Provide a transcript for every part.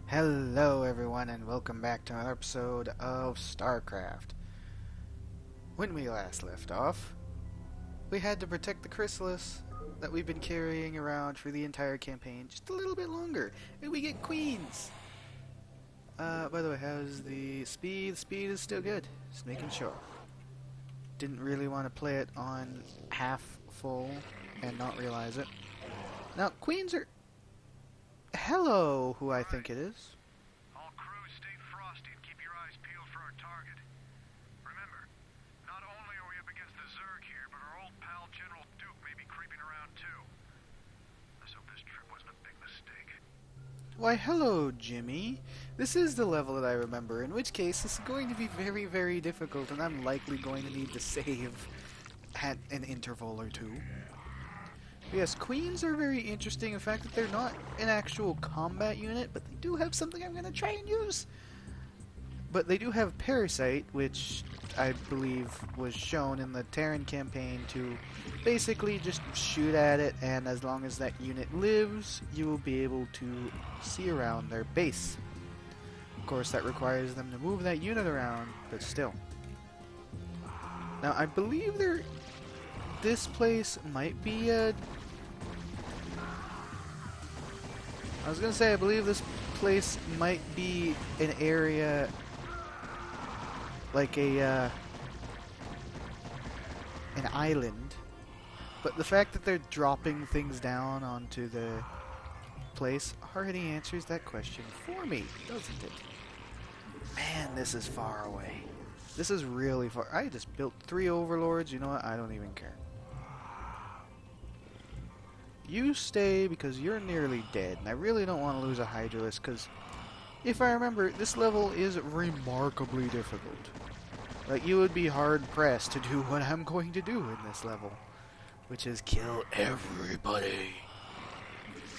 Hello everyone and welcome back to another episode of Starcraft. When we last left off, we had to protect the chrysalis that we've been carrying around for the entire campaign just a little bit longer, and we get queens! By the way, how's the speed? The speed is still good, just making sure. Didn't really want to play it on half full and not realize it. Now, queens are... Hello, who I think it is. All crews stay frosty and keep your eyes peeled for our target. Remember, not only are we up against the Zerg here, but our old pal General Duke may be creeping around too. Let's hope this trip wasn't a big mistake. Why, hello, Jimmy. This is the level that I remember, in which case this is going to be very, very difficult, and I'm likely going to need to save at an interval or two. Yes, queens are very interesting in the fact that they're not an actual combat unit, but they do have something I'm going to try and use. But they do have Parasite, which I believe was shown in the Terran campaign to basically just shoot at it, and as long as that unit lives, you will be able to see around their base. Of course, that requires them to move that unit around, but still. Now, I believe this place might be a... I was gonna say, I believe this place might be an area like an island, but the fact that they're dropping things down onto the place already answers that question for me, doesn't it? Man, this is far away. This is really far. I just built 3 overlords. You know what? I don't even care. You stay because you're nearly dead, and I really don't want to lose a Hydralisk because, if I remember, this level is remarkably difficult. Like, you would be hard-pressed to do what I'm going to do in this level, which is kill everybody.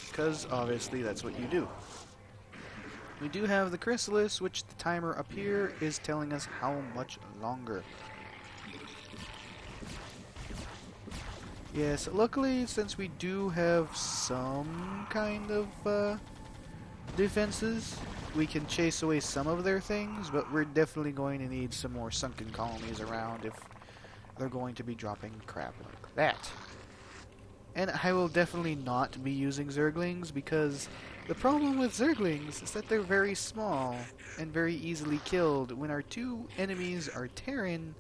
Because, obviously, that's what you do. We do have the chrysalis, which the timer up here is telling us how much longer. Yes, luckily, since we do have some kind of defenses, we can chase away some of their things, but we're definitely going to need some more sunken colonies around if they're going to be dropping crap like that. And I will definitely not be using Zerglings, because the problem with Zerglings is that they're very small and very easily killed when our 2 enemies are Terran,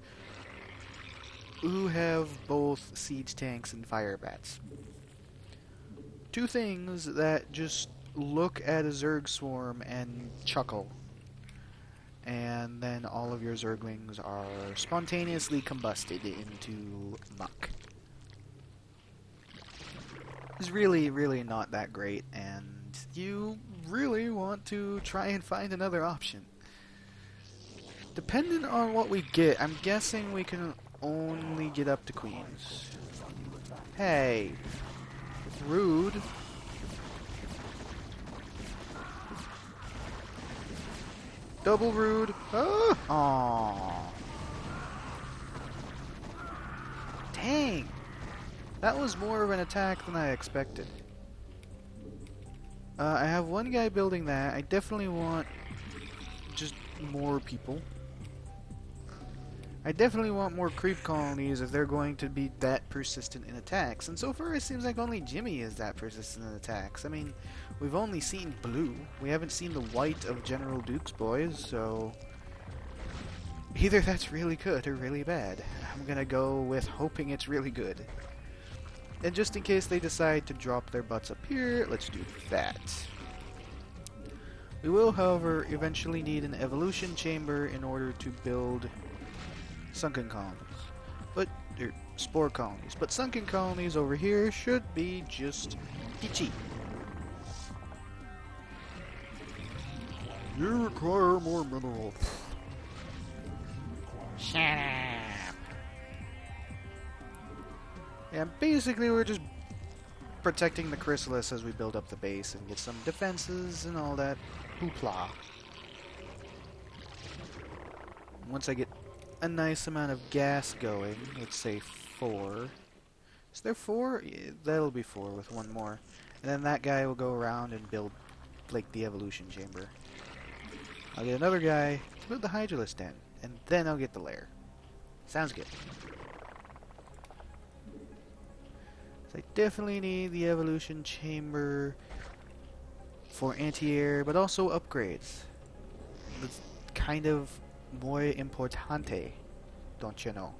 who have both siege tanks and fire bats. 2 things that just look at a Zerg swarm and chuckle. And then all of your Zerglings are spontaneously combusted into muck. It's really, really not that great, and you really want to try and find another option. Depending on what we get, I'm guessing we can only get up to queens. Hey, rude. Double rude. Ah. Aww. Dang. That was more of an attack than I expected. I have one guy building that. I definitely want just more people. I definitely want more creep colonies if they're going to be that persistent in attacks. And so far it seems like only Jimmy is that persistent in attacks. I mean, we've only seen blue. We haven't seen the white of General Duke's boys, so... either that's really good or really bad. I'm gonna go with hoping it's really good. And just in case they decide to drop their butts up here, let's do that. We will, however, eventually need an evolution chamber in order to build sunken colonies, but spore colonies. But sunken colonies over here should be just peachy. You require more minerals. Shut up. Yeah, basically we're just protecting the chrysalis as we build up the base and get some defenses and all that hoopla. Once I get a nice amount of gas going, let's say 4. Is there 4? Yeah, that'll be 4 with one more. And then that guy will go around and build like the evolution chamber. I'll get another guy to build the hydralisk den, and then I'll get the lair. Sounds good. So I definitely need the evolution chamber for anti-air, but also upgrades. That's kind of muy importante, don't you know?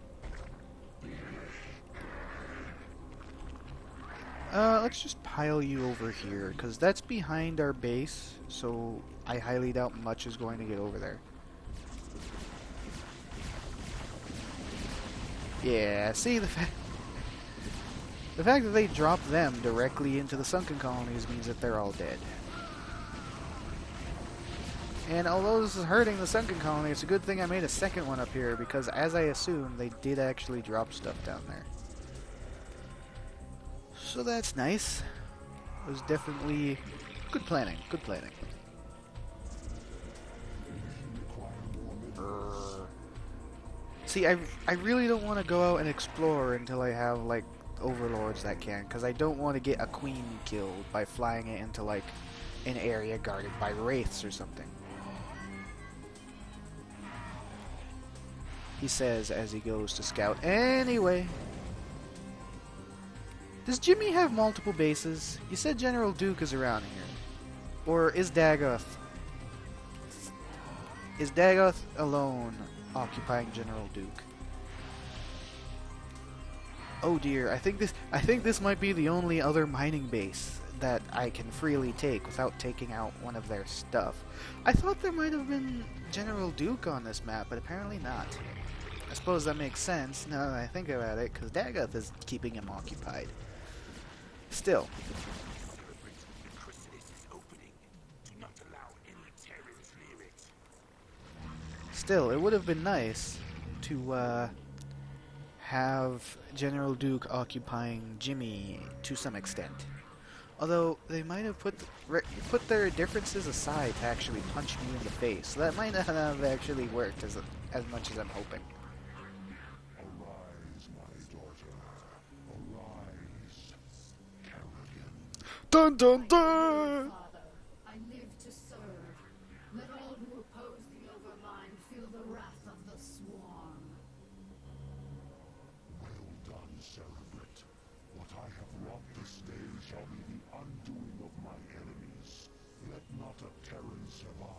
Let's just pile you over here, because that's behind our base, so I highly doubt much is going to get over there. Yeah, see, the fact that they drop them directly into the sunken colonies means that they're all dead. And although this is hurting the sunken colony, it's a good thing I made a second one up here, because as I assumed, they did actually drop stuff down there. So that's nice. It was definitely good planning, good planning. See, I really don't want to go out and explore until I have, like, overlords that can, because I don't want to get a queen killed by flying it into, like, an area guarded by wraiths or something. He says as he goes to scout. Anyway. Does Jimmy have multiple bases? You said General Duke is around here. Or is Dagoth? Is Dagoth alone occupying General Duke? Oh dear, I think this might be the only other mining base that I can freely take without taking out one of their stuff. I thought there might have been General Duke on this map, but apparently not. I suppose that makes sense now that I think about it, because Dagoth is keeping him occupied. Still. Still, it would have been nice to have General Duke occupying Jimmy to some extent. Although they might have put their differences aside to actually punch me in the face, so that might not have actually worked as much as I'm hoping. Arise, my daughter. Arise, Kerrigan. Dun dun dun! Father, I live to serve. Let all who oppose the Overmind feel the wrath of the Swarm. Well done, Cerebrate. What I have wrought this day shall be the undoing of my enemies. Let not a Terran survive.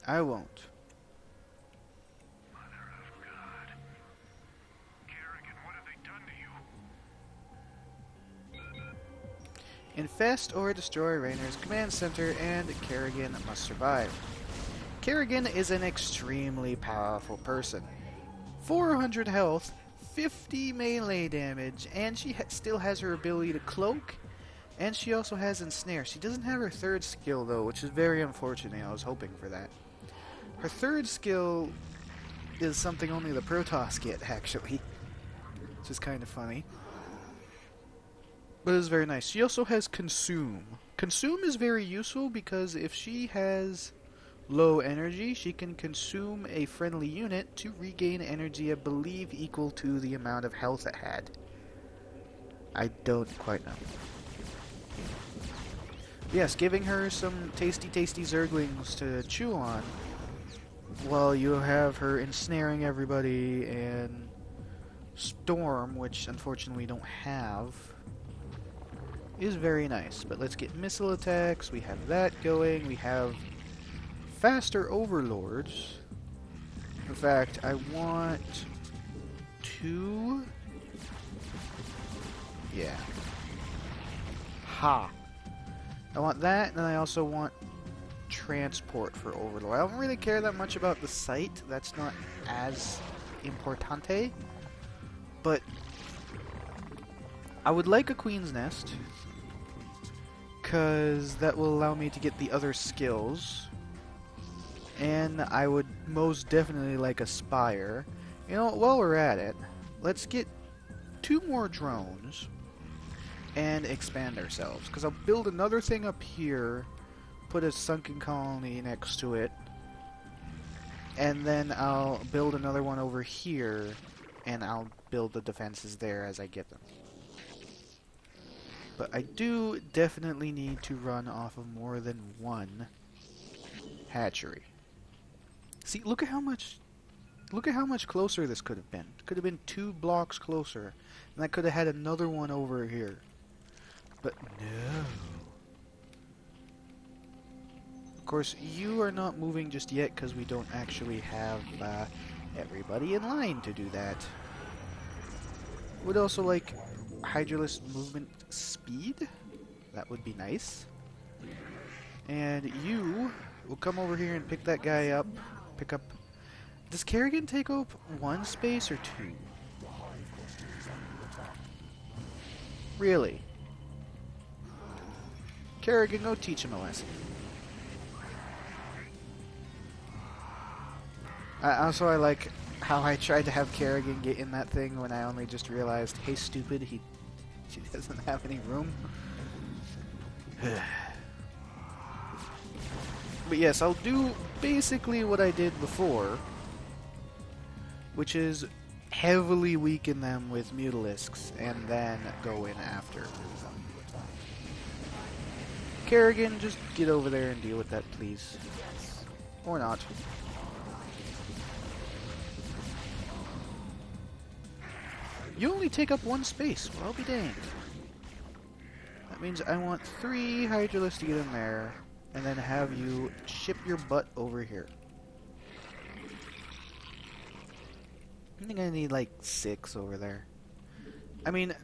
I won't. Mother of God. Kerrigan, what have they done to you? Infest or destroy Raynor's command center, and Kerrigan must survive. Kerrigan is an extremely powerful person. 400 health, 50 melee damage, and she still has her ability to cloak, and she also has ensnare. She doesn't have her third skill though, which is very unfortunate. I was hoping for that. Her third skill is something only the Protoss get, actually, which is kind of funny. But it's very nice. She also has Consume. Consume is very useful because if she has low energy, she can consume a friendly unit to regain energy, I believe, equal to the amount of health it had. I don't quite know. Yes, giving her some tasty Zerglings to chew on while you have her ensnaring everybody and Storm, which unfortunately we don't have, is very nice. But let's get missile attacks. We have that going. We have faster overlords. In fact, I want two. Yeah. Ha. I want that, and I also want transport for overlord. I don't really care that much about the site. That's not as importante. But I would like a Queen's Nest, because that will allow me to get the other skills. And I would most definitely like a Spire. You know, while we're at it, let's get 2 more drones and expand ourselves. Because I'll build another thing up here, put a sunken colony next to it, and then I'll build another one over here, and I'll build the defenses there as I get them. But I do definitely need to run off of more than one hatchery. See, look at how much closer this could have been. It could have been 2 blocks closer. And I could have had another one over here. But no. Of course, you are not moving just yet because we don't actually have everybody in line to do that. Would also like Hydralisk movement speed. That would be nice. And you will come over here and pick that guy up. Pick up... Does Kerrigan take up 1 space or 2? Really? Kerrigan, go teach him a lesson. I like how I tried to have Kerrigan get in that thing when I only just realized, hey stupid, he doesn't have any room. But yes, I'll do basically what I did before, which is heavily weaken them with mutalisks and then go in after. Kerrigan, just get over there and deal with that, please. Or not. You only take up 1 space. Well, I'll be danged. That means I want 3 Hydralisks to get in there, and then have you ship your butt over here. I think I need like 6 over there. I mean,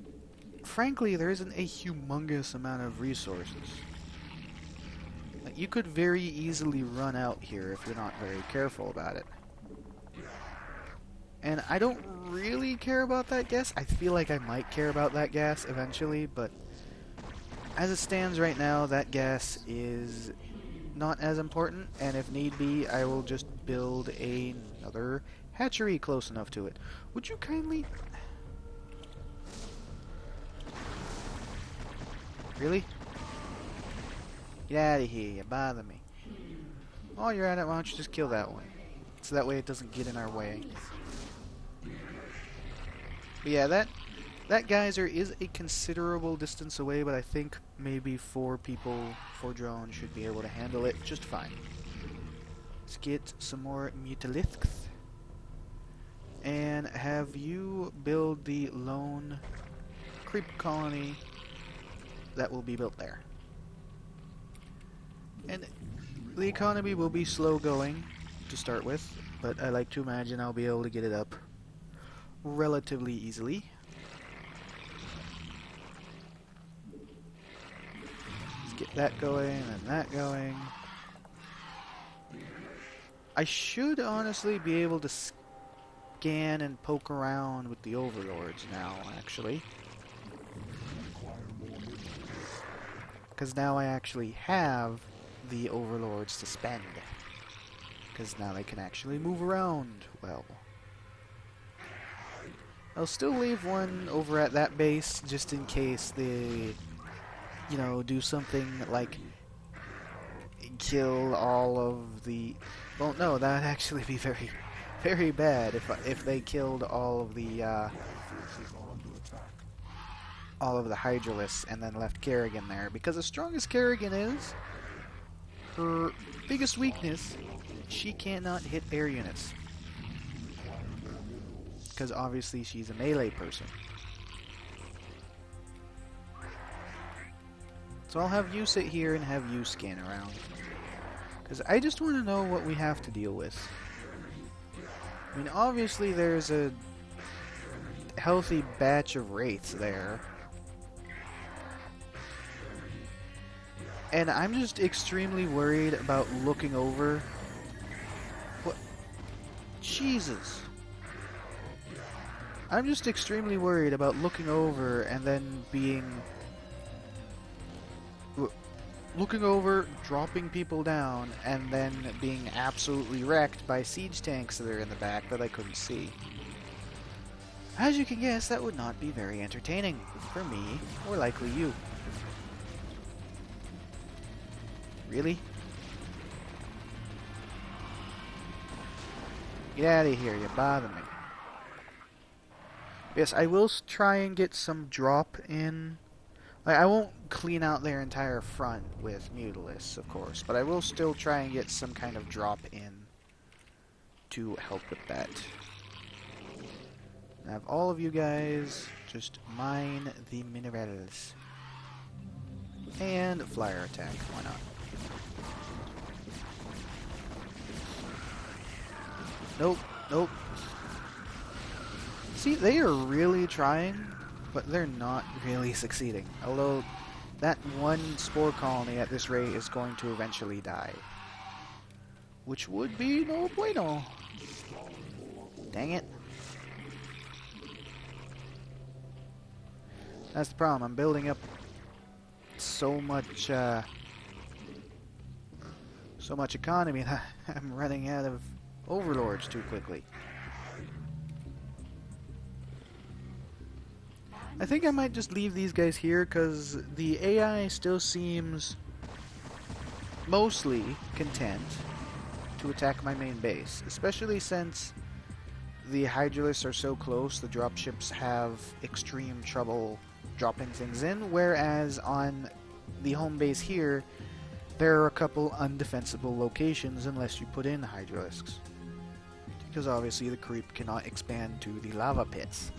frankly, there isn't a humongous amount of resources. Like, you could very easily run out here if you're not very careful about it. And I don't really care about that gas. I feel like I might care about that gas eventually, but as it stands right now, that gas is not as important, and if need be, I will just build another hatchery close enough to it. Would you kindly... Really? Get out of here, you bother me. While you're at it, why don't you just kill that one? So that way it doesn't get in our way. But yeah, that geyser is a considerable distance away, but I think maybe 4 drones should be able to handle it just fine. Let's get some more mutalisks. And have you build the lone creep colony that will be built there. And the economy will be slow going to start with, but I like to imagine I'll be able to get it up relatively easily. Let's get that going and that going. I should honestly be able to scan and poke around with the overlords now, actually. Because now I actually have the overlords to spend. Because now they can actually move around well. I'll still leave one over at that base just in case they, you know, do something like kill all of the... Well, no, that'd actually be very, very bad if they killed all of the Hydralisks and then left Kerrigan there. Because as strong as Kerrigan is, her biggest weakness, she cannot hit air units. Because obviously she's a melee person. So I'll have you sit here and have you scan around. Because I just want to know what we have to deal with. I mean, obviously there's a healthy batch of wraiths there. And I'm just extremely worried about looking over. What? Jesus. I'm just extremely worried about looking over and then looking over, dropping people down, and then being absolutely wrecked by siege tanks that are in the back that I couldn't see. As you can guess, that would not be very entertaining for me, or likely you. Really? Get out of here, you bother me. Yes, I will try and get some drop in I won't clean out their entire front with mutalisks, of course, but I will still try and get some kind of drop in to help with that. I have all of you guys just mine the minerals. And flyer attack, why not? Nope, nope. See, they are really trying, but they're not really succeeding. Although, that one spore colony at this rate is going to eventually die. Which would be no bueno. Dang it. That's the problem. I'm building up so much economy that I'm running out of overlords too quickly. I think I might just leave these guys here because the AI still seems mostly content to attack my main base, especially since the hydralisks are so close. The dropships have extreme trouble dropping things in, whereas on the home base here there are a couple undefensible locations unless you put in hydralisks, because obviously the creep cannot expand to the lava pits.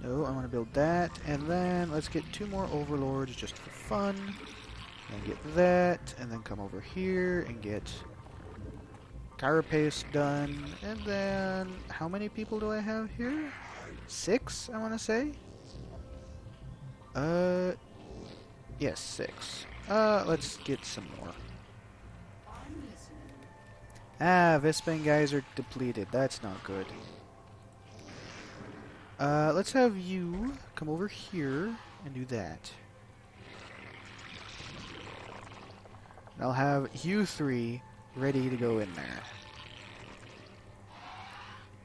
No, I want to build that, and then let's get 2 more overlords just for fun. And get that, and then come over here and get Carapace done. And then, how many people do I have here? 6, I want to say? Yes, 6. Let's get some more. Ah, Vespene guys are depleted. That's not good. Let's have you come over here and do that. And I'll have you 3 ready to go in there.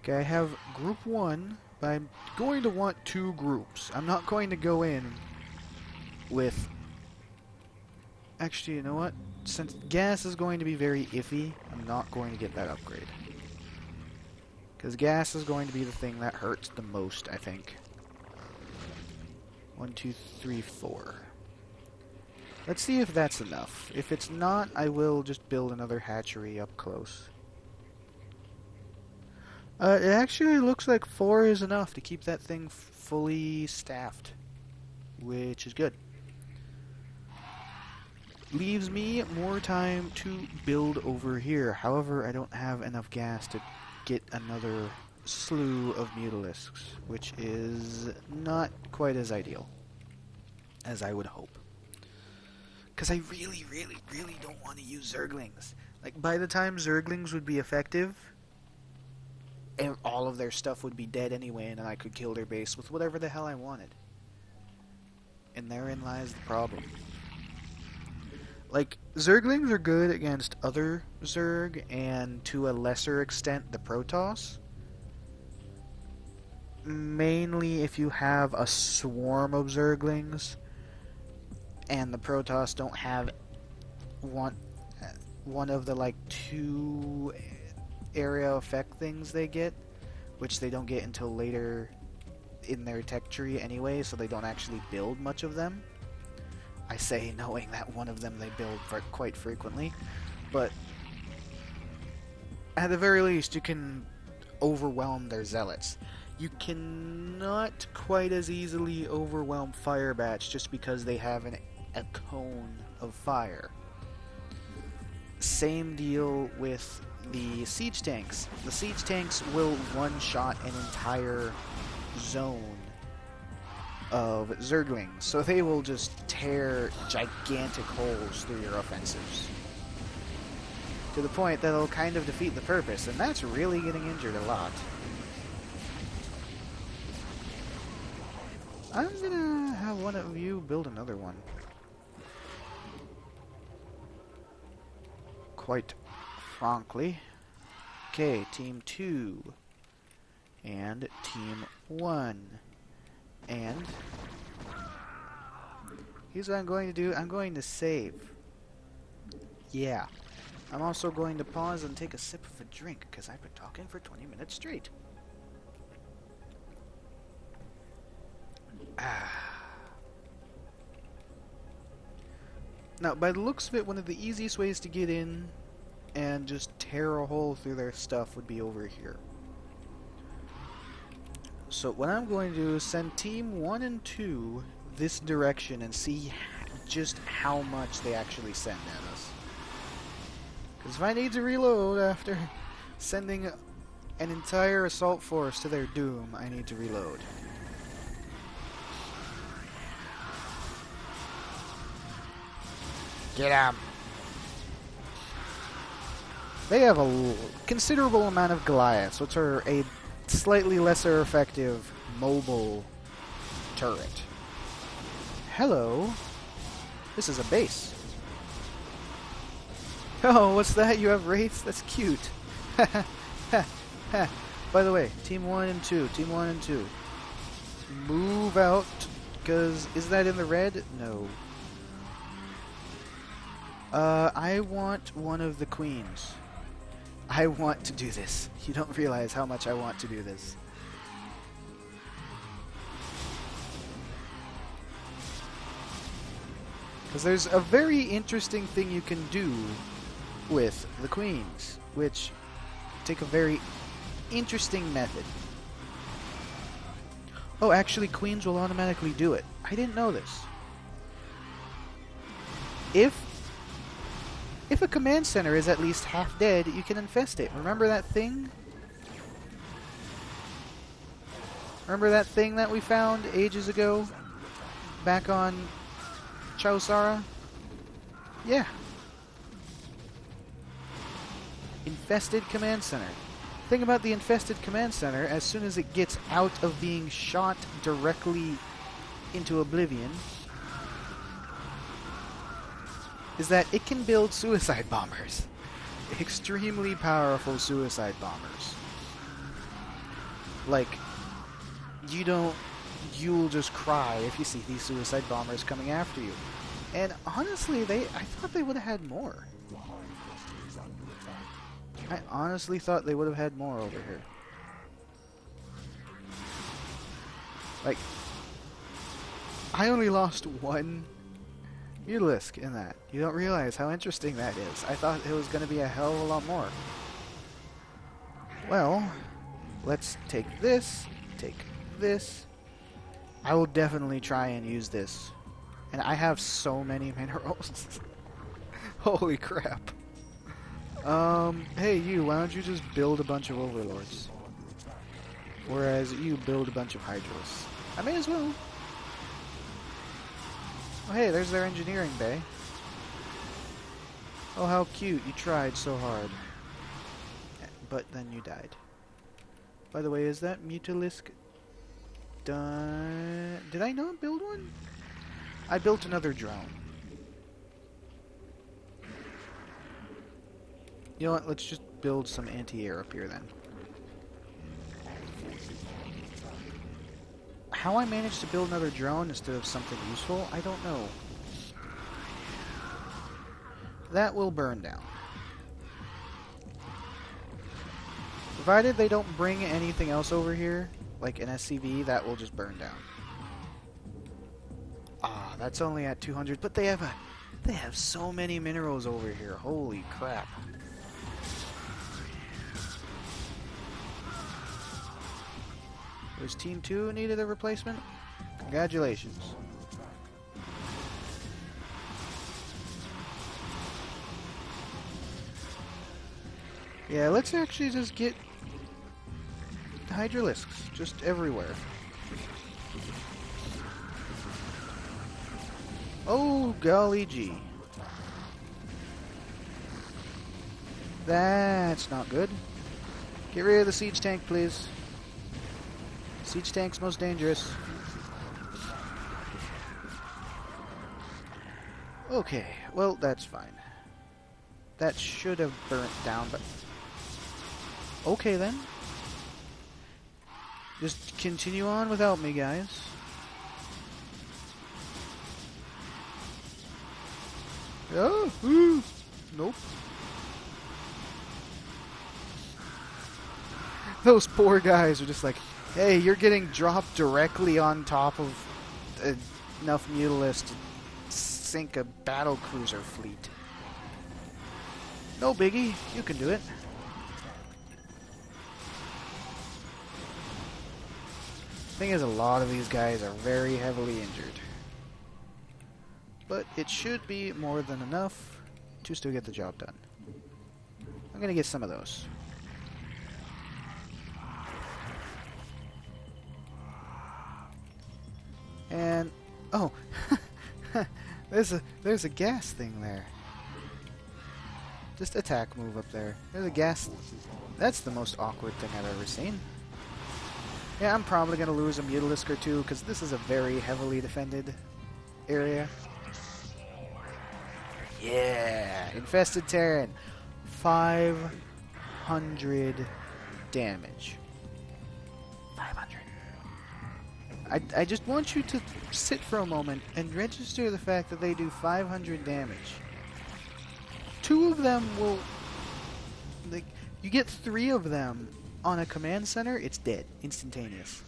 Okay, I have group 1, but I'm going to want 2 groups. I'm not going to go in with... Actually, you know what? Since gas is going to be very iffy, I'm not going to get that upgrade. Because gas is going to be the thing that hurts the most, I think. 1, 2, 3, 4. Let's see if that's enough. If it's not, I will just build another hatchery up close. It actually looks like 4 is enough to keep that thing fully staffed, which is good. Leaves me more time to build over here. However, I don't have enough gas to get another slew of mutalisks, which is not quite as ideal as I would hope. Because I really, really, really don't want to use Zerglings. Like, by the time Zerglings would be effective, and all of their stuff would be dead anyway, and then I could kill their base with whatever the hell I wanted. And therein lies the problem. Like, Zerglings are good against other Zerg, and to a lesser extent, the Protoss. Mainly if you have a swarm of Zerglings, and the Protoss don't have one of the, like, 2 area effect things they get, which they don't get until later in their tech tree anyway, so they don't actually build much of them. I say knowing that one of them they build quite frequently, but at the very least you can overwhelm their zealots. You cannot quite as easily overwhelm Firebatch just because they have a cone of fire. Same deal with the siege tanks. The siege tanks will one-shot an entire zone of Zerglings, so they will just tear gigantic holes through your offensives. To the point that it'll kind of defeat the purpose, and that's really getting injured a lot. I'm gonna have one of you build another one. Quite frankly. Okay, Team 2. And Team 1. And here's what I'm going to do. I'm going to save. yeah. I'm also going to pause and take a sip of a drink, because I've been talking for 20 minutes straight. Now, by the looks of it, one of the easiest ways to get in and just tear a hole through their stuff would be over here. So what I'm going to do is send Team 1 and 2 this direction and see just how much they actually send at us. Because if I need to reload after sending an entire assault force to their doom, I need to reload. Get 'em! They have a considerable amount of Goliaths, which are a slightly lesser effective mobile turret. Hello. This is a base. Oh, what's that? You have wraiths? That's cute. By the way, Team 1 and 2. Team 1 and 2. Move out, because is that in the red? No. I want one of the queens. I want to do this. You don't realize how much I want to do this. Because there's a very interesting thing you can do with the queens, which take a very interesting method. Oh, actually, queens will automatically do it. I didn't know this. If a command center is at least half dead, you can infest it. Remember that thing? Remember that thing that we found ages ago? Back on Chowsara? Yeah. Infested command center. Thing about the infested command center, as soon as it gets out of being shot directly into oblivion, is that it can build suicide bombers. Extremely powerful suicide bombers. Like, you'll just cry if you see these suicide bombers coming after you. And honestly, I thought they would have had more. I honestly thought they would have had more over here. Like, I only lost one mutalisk in that. You don't realize how interesting that is. I thought it was going to be a hell of a lot more. Well, let's take this, take this. I will definitely try and use this. And I have so many minerals. Holy crap. Hey you, why don't you just build a bunch of overlords? Whereas you build a bunch of hydras. I may as well. Oh hey, there's their engineering bay. Oh how cute, you tried so hard. But then you died. By the way, is that mutalisk done? Did I not build one? I built another drone. You know what, let's just build some anti-air up here then. How I managed to build another drone instead of something useful, I don't know. That will burn down. Provided they don't bring anything else over here, like an SCV, that will just burn down. Ah, that's only at 200, but they have so many minerals over here. Holy crap. There's Team 2 needed a replacement? Congratulations. Yeah, let's actually just get hydralisks just everywhere. Oh, golly gee. That's not good. Get rid of the siege tank, please. Siege tank's most dangerous. Okay, well, that's fine. That should have burnt down, but... Okay, then. Just continue on without me, guys. Oh! Ooh. Nope. Those poor guys are just like, hey, you're getting dropped directly on top of enough mutalisks to sink a battle cruiser fleet. No biggie, you can do it. Thing is, a lot of these guys are very heavily injured. But it should be more than enough to still get the job done. I'm gonna get some of those. And oh, there's a gas thing there. Just attack move up there. There's a gas. That's the most awkward thing I've ever seen. Yeah, I'm probably gonna lose a mutalisk or two because this is a very heavily defended area. Yeah, infested Terran, 500 damage. 500. I just want you to sit for a moment and register the fact that they do 500 damage. 2 of them will... Like, you get 3 of them on a command center, it's dead. Instantaneous.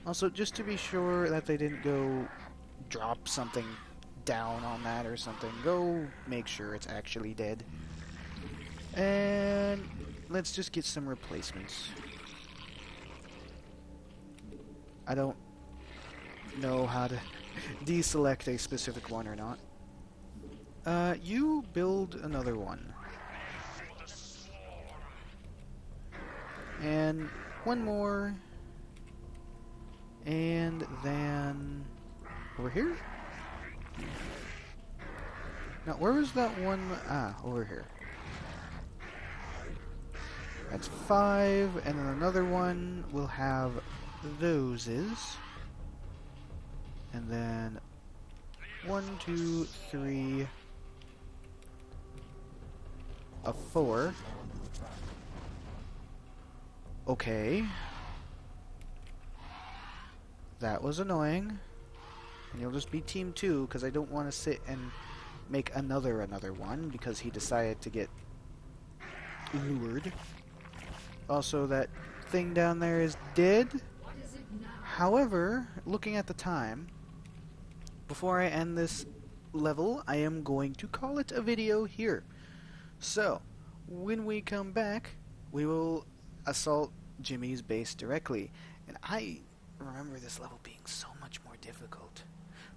Also, just to be sure that they didn't go drop something down on that or something, go make sure it's actually dead. And let's just get some replacements. I don't know how to deselect a specific one or not. You build another one. And one more. And then over here? Now, where was that one? Ah, over here. That's 5, and then another one will have those is. And then 1, 2, 3, a 4. Okay. That was annoying. And you'll just be team 2 because I don't want to sit and make another one because he decided to get lured. Also, that thing down there is dead. However, looking at the time, before I end this level, I am going to call it a video here. So, when we come back, we will assault Jimmy's base directly. And I remember this level being so much more difficult.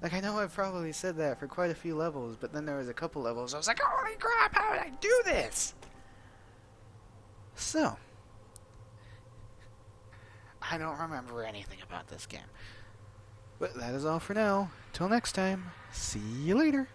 Like, I know I've probably said that for quite a few levels, but then there was a couple levels I was like, holy crap, how did I do this? So, I don't remember anything about this game. But that is all for now. Till next time, see you later.